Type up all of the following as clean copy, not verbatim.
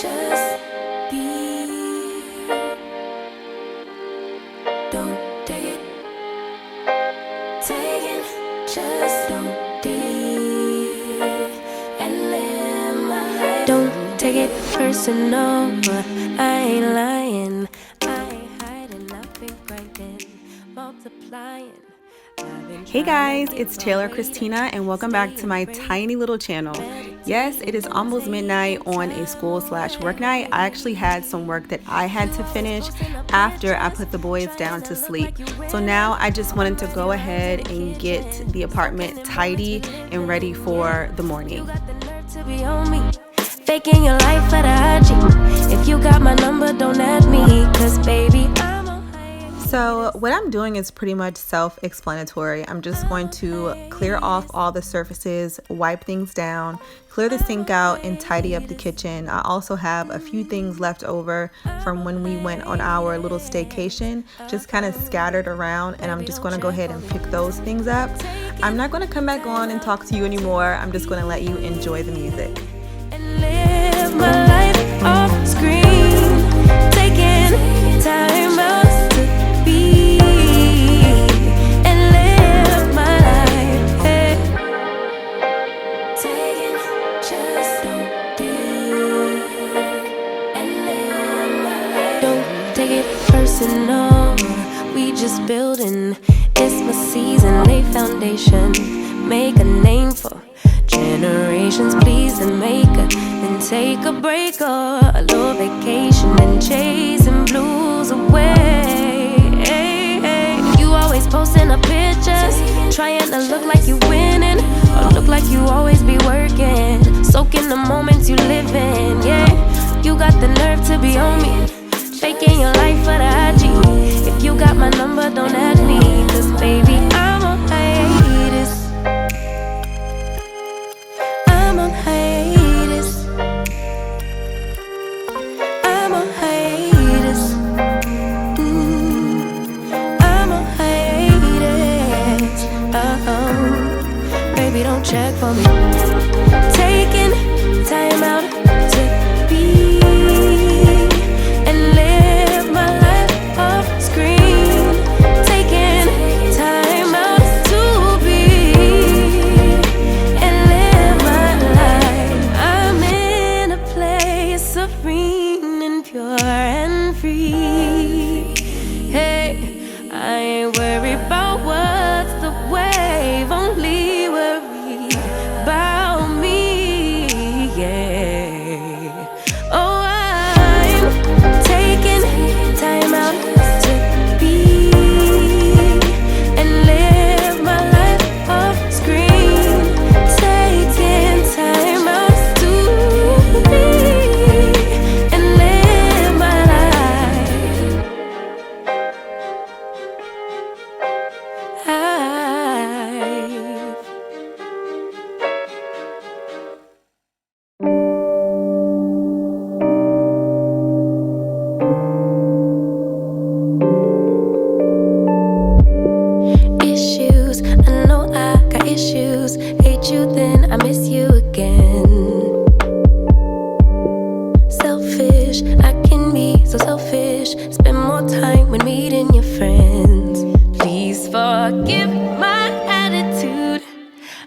just be. Don't take it. Take it, just don't deep and live my life. Don't take it personal, I ain't lying. I ain't hiding, I've been grinding, multiplying. Hey guys, it's Taylor Christina and welcome back to my tiny little channel. Yes, it is almost midnight on a school/work night. I actually had some work that I had to finish after I put the boys down to sleep. So now I just wanted to go ahead and get the apartment tidy and ready for the morning. Faking your life for the IG. If you got my number, don't add me, cause baby, So what I'm doing is pretty much self-explanatory. I'm just going to clear off all the surfaces, wipe things down, clear the sink out, and tidy up the kitchen. I also have a few things left over from when we went on our little staycation, just kind of scattered around, and I'm just going to go ahead and pick those things up. I'm not going to come back on and talk to you anymore. I'm just going to let you enjoy the music. And live my life off screen, taking time out. Personal, we just building. It's my season, lay foundation, make a name for generations. Please and make a, then take a break or a little vacation and chasing blues away. You always posting the pictures, trying to look like you winning, or look like you always be working, soaking the moments you live in. Yeah, you got the nerve to be on me, faking your life for the IG. If you got my number, don't add me, cause baby, I'm on hiatus. I'm on hiatus. I'm on hiatus. I'm on hiatus. Baby, don't check for me. Taking time out to be.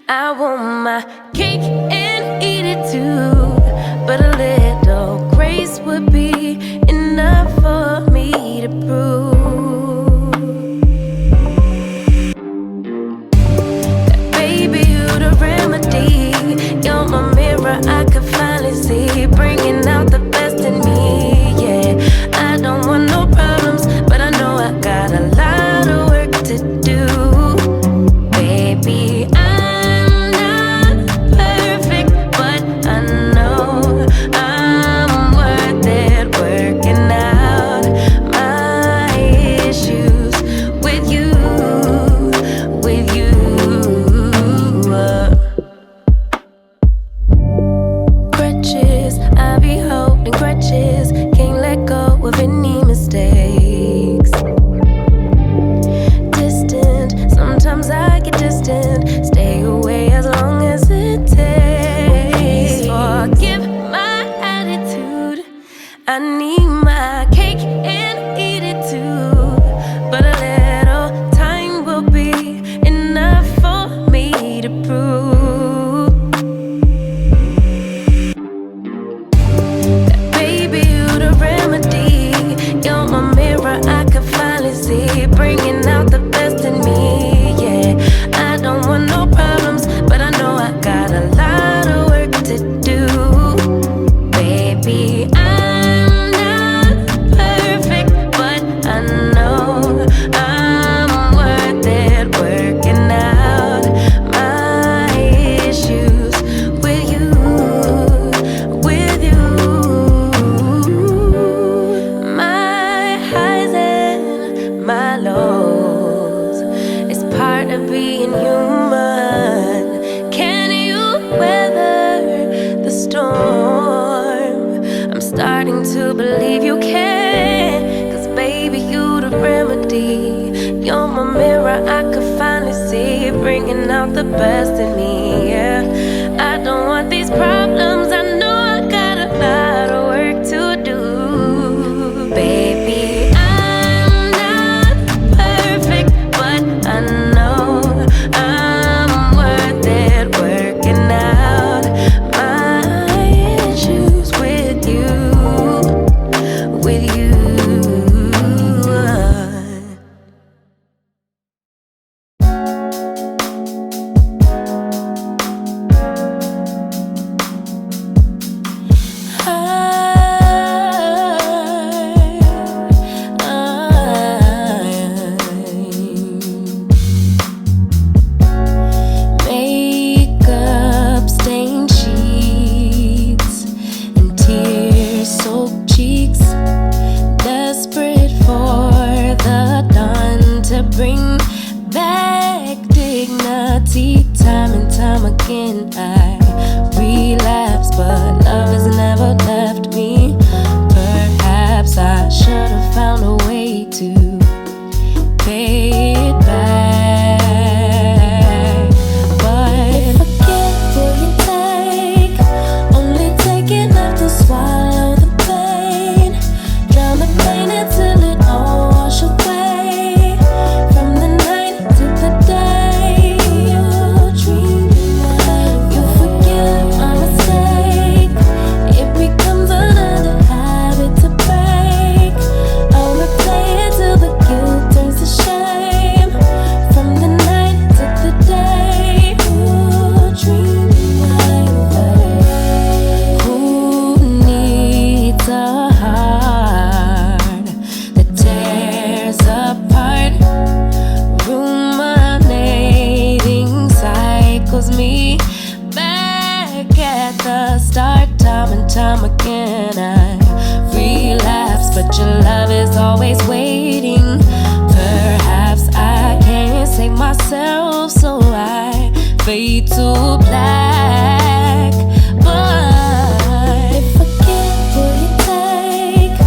I want my cake and eat it too, but a little grace would be enough for me to prove that baby, you the remedy. You're my mirror, I could finally see, bringing out the best in me. Yeah, I don't want no problems, but I know I got a lot of work to do. Baby, forgive my attitude. to believe you can. Cause baby, you the remedy. You're my mirror, I could finally see, bringing out the best in me, yeah. I don't want these problems, I know I got a lot of work to do. Baby, I'm not perfect, but I know I'm worth it, working out my issues with you, with you. Makeup stained sheets and tear-soaked cheeks, desperate for the dawn to bring back dignity. Time and time again I relapse, but love has never left me. Perhaps I should have found a way to pay it back. But if I get, will you take? Only take enough to swallow the pain. Drown the pain until it all wash away. From the night to the day you dream, you forgive my mistake. It becomes another habit to break. I'll replay it till the guilt turns to shame. From the night to the day you dream away. Who needs a heart that tears apart? Ruminating cycles me back at the start. Time and time again I relapse, but your love is always waiting. Perhaps I can't save myself, so I fade to black. But if I get, will you take?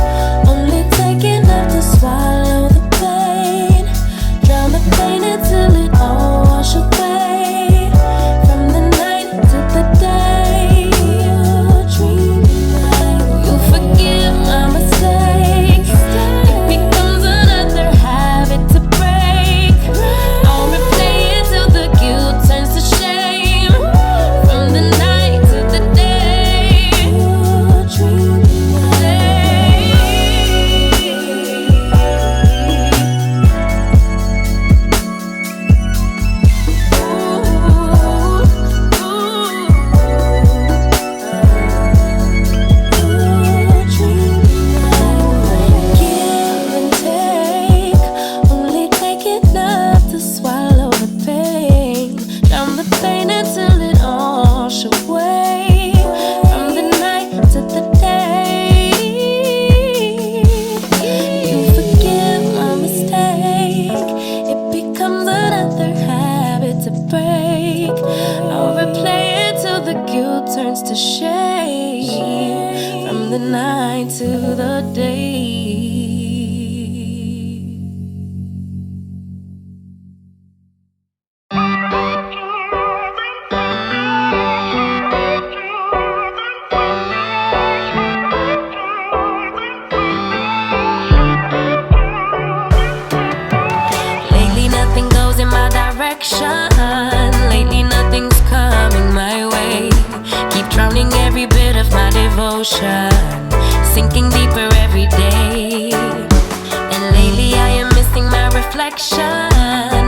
Only take enough to swallow the pain. Drown the pain until it all wash away. From the night to the day you dream, you forgive my mistake. It becomes another habit to break. I'll replay it till the guilt turns to shame. From the night to the day you dream Give and take, only take enough to swallow the pain. Drown the pain until it all wash away. From the night to the day you forgive my mistake. It becomes another habit to break. I'll replay it till the guilt turns to shame. From the night to the day. Lately nothing goes in my direction. Lately nothing's coming my way. Keep drowning every bit of my devotion, sinking deeper every day. And lately I am missing my reflection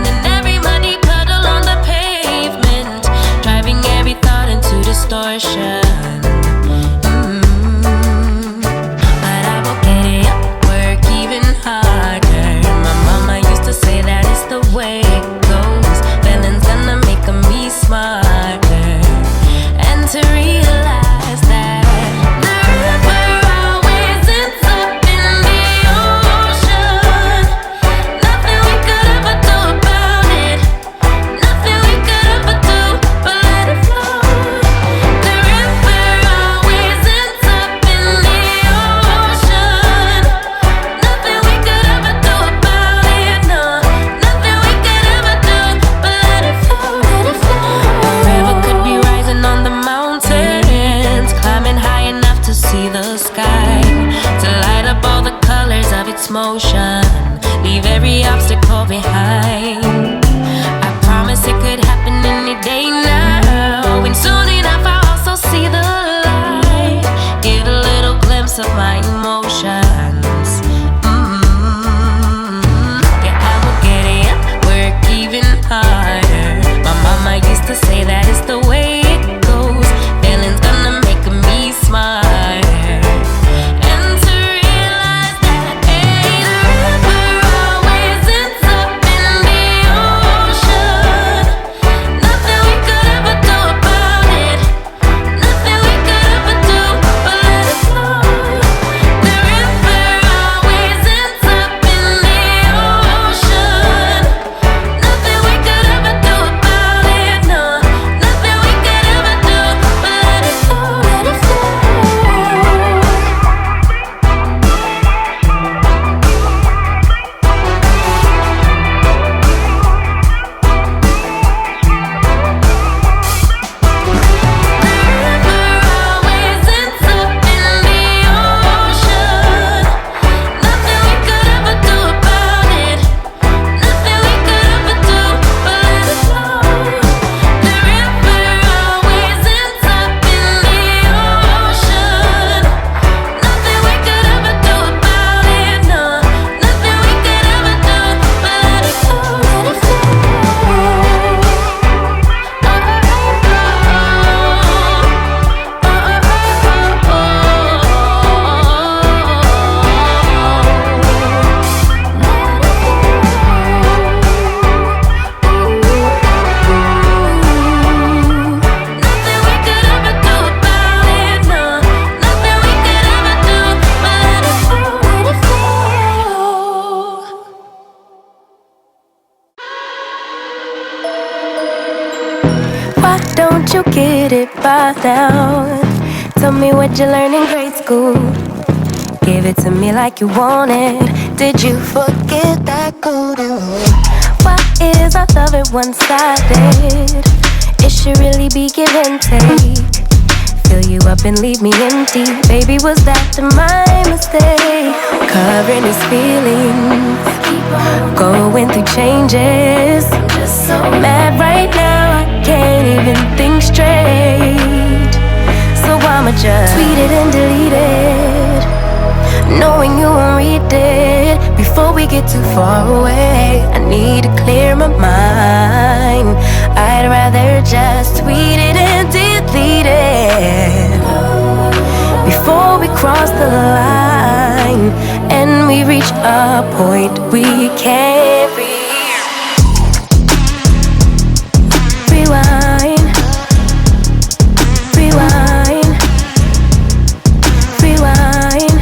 in every muddy puddle on the pavement, driving every thought into distortion. But I will get it up, work even harder. My mama used to say that it's the way it goes. Feelings gonna make me smarter, and to realize that the river always ends up in the ocean. Nothing we could ever do about it. Nothing we could ever do but let it flow. The river motion. Leave every obstacle behind. I promise it could happen any day now. And soon enough I'll also see the light. Get a little glimpse of my emotions. Yeah, I will get it, work even harder. My mama used to say that it's the way it goes. Feeling's gonna make me smarter. Don't you get it by now? Tell me what you learned in grade school. Give it to me like you want it. Did you forget that golden rule? Why is our love it one-sided? It should really be give and take. Fill you up and leave me empty. Baby, was that my mistake? Covering his feelings, going through changes. I'm just so mad right now, I can't even think straight. So I'ma just tweet it and delete it, knowing you won't read it before we get too far away. I need to clear my mind. I'd rather just tweet it and delete it before we cross the line and we reach a point we can't reach. Rewind, rewind, rewind.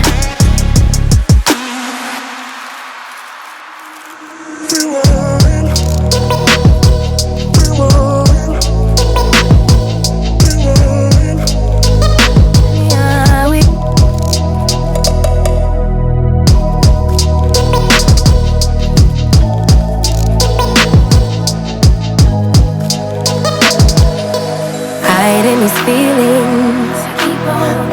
Hiding these feelings,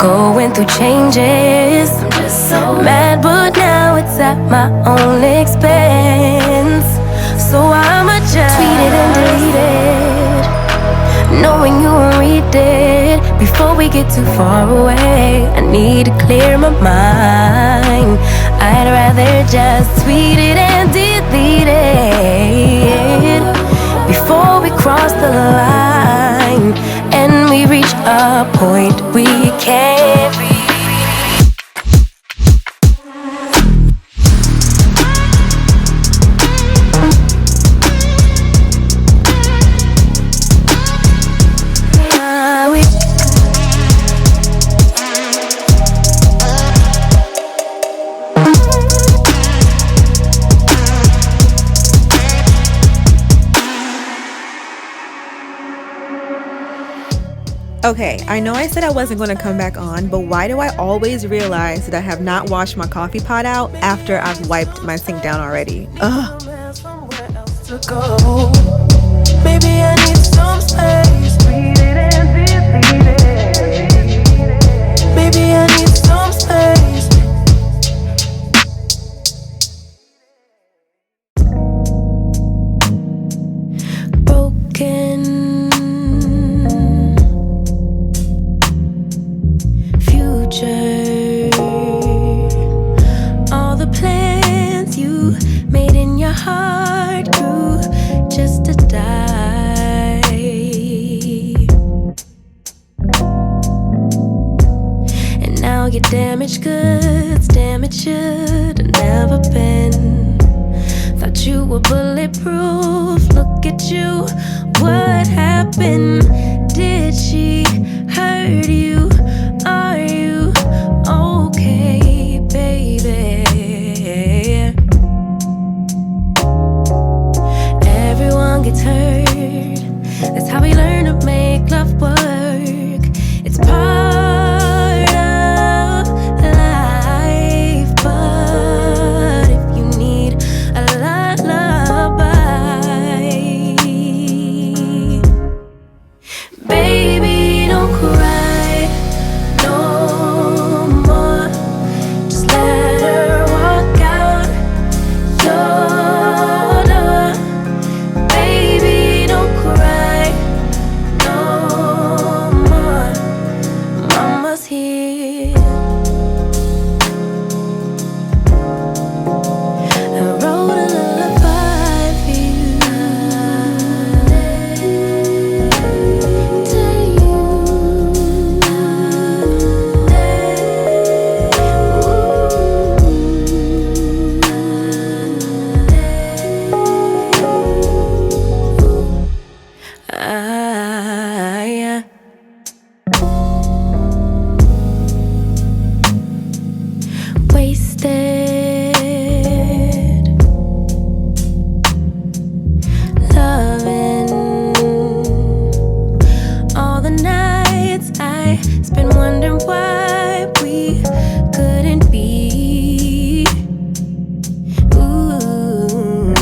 going through changes. I'm just so mad, but now it's at my own expense. So I'ma just tweet it and delete it, knowing you won't read it before we get too far away. I need to clear my mind. I'd rather just tweet it and delete it before we cross the line and we reach a point we can't reach. Okay, I know I said I wasn't going to come back on, but why do I always realize that I have not washed my coffee pot out after I've wiped my sink down already? Ugh. Maybe I need some space. Maybe I need some space. future. All the plans you made in your heart grew just to die. And now your damaged goods, damn it should have never been. Thought you were bulletproof, look at you, what happened? Did she hurt you? Are you okay, baby? Everyone gets hurt, that's how we learn to make love work. It's part of life, but if you need a lullaby, baby, don't cry no more. Just let her walk out your door. Baby, don't cry no more. Mama's here. I wrote a lullaby for you. Yeah. Wasted loving all the nights I spent wondering why we couldn't be. Ooh.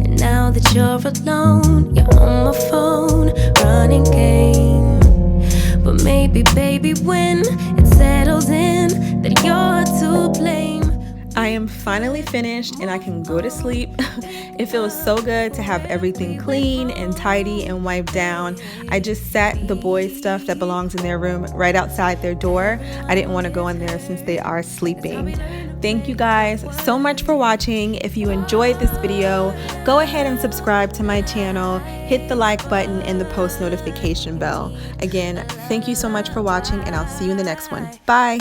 And now that you're alone, you're on my phone, running game. But maybe, baby, when it settles in, that you're to blame. I am finally finished and I can go to sleep. It feels so good to have everything clean and tidy and wiped down. I just sat the boys' stuff that belongs in their room right outside their door. I didn't want to go in there since they are sleeping. Thank you guys so much for watching. If you enjoyed this video, go ahead and subscribe to my channel, hit the like button and the post notification bell. Again, thank you so much for watching and I'll see you in the next one. Bye.